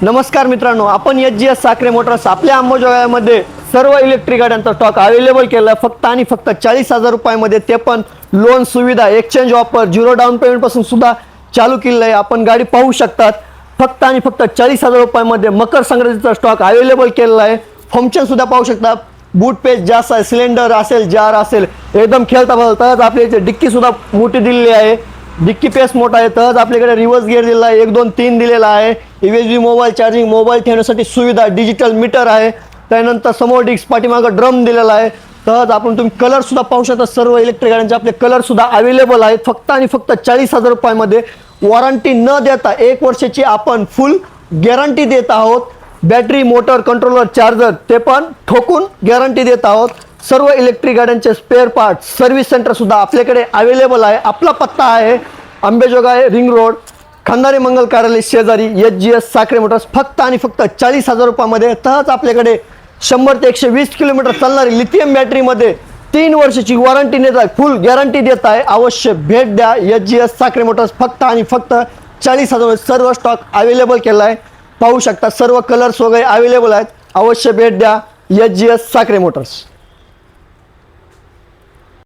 नमस्कार मित्रांनो, आपण एच.जी.एस. साखरे मोटर्स आपल्या अंबाजोगाईमध्ये सर्व इलेक्ट्रिक गाड्यांचा स्टॉक अवेलेबल केला आहे फक्त आणि फक्त 40,000 रुपयामध्ये, ते पण लोन सुविधा, एक्सचेंज ऑफर, 0 डाऊन पेमेंट पासून सुद्धा चालू केलेलं आहे। आपण गाडी पाहू शकतात फक्त आणि फक्त 40,000 रुपयामध्ये मकर संक्रांतीचा स्टॉक अवेलेबल केलेला आहे। फंक्शन सुद्धा पाहू शकता, बूट पेज जास्त आहे, सिलेंडर असेल, जार असेल, एकदम खेळता बोलतात। आपल्या इथे डिक्की सुद्धा मोठी दिलेली आहे, डिक्की पेस मोठा आहे, तर आपल्याकडे रिव्हर्स गिअर दिलेला आहे, 1 2 3 दिलेला आहे, USB मोबाईल चार्जिंग, मोबाईल ठेवण्यासाठी सुविधा, डिजिटल मीटर आहे, त्यानंतर समोर डिस्क, पाठीमागे ड्रम दिलेला आहे। तर आपण तुम्ही कलर सुद्धा पाहू शकता, सर्व इलेक्ट्रिक गाड्यांचे आपले कलर सुद्धा अवेलेबल आहेत फक्त आणि फक्त 40,000 रुपयामध्ये। वॉरंटी न देता 1 वर्षाची आपण फुल गॅरंटी देत आहोत। बॅटरी, मोटर, कंट्रोलर, चार्जर ते पण ठोकून गॅरंटी देत आहोत। सर्व इलेक्ट्रिक गाड्यांचे स्पेअर पार्ट सर्व्हिस सेंटर सुद्धा आपल्याकडे अवेलेबल आहे। आपला पत्ता आहे अंबेजोगाई रिंग रोड, खंदारे मंगल कार्यालय शेजारी, एच.जी.एस. साखरे मोटर्स, फक्त आणि फक्त 40,000 रुपयामध्ये। तहच आपल्याकडे 100 ते 120 किलोमीटर चालणारी लिथियम बॅटरीमध्ये 3 वर्षाची वॉरंटी देत आहे, फुल गॅरंटी देत आहे। अवश्य भेट द्या एच.जी.एस. साखरे मोटर्स, फक्त आणि फक्त 40,000। सर्व स्टॉक अवेलेबल केला आहे, पाहू शकता, सर्व कलर्स वगैरे अवेलेबल आहेत। अवश्य भेट द्या एच.जी.एस. साखरे मोटर्स।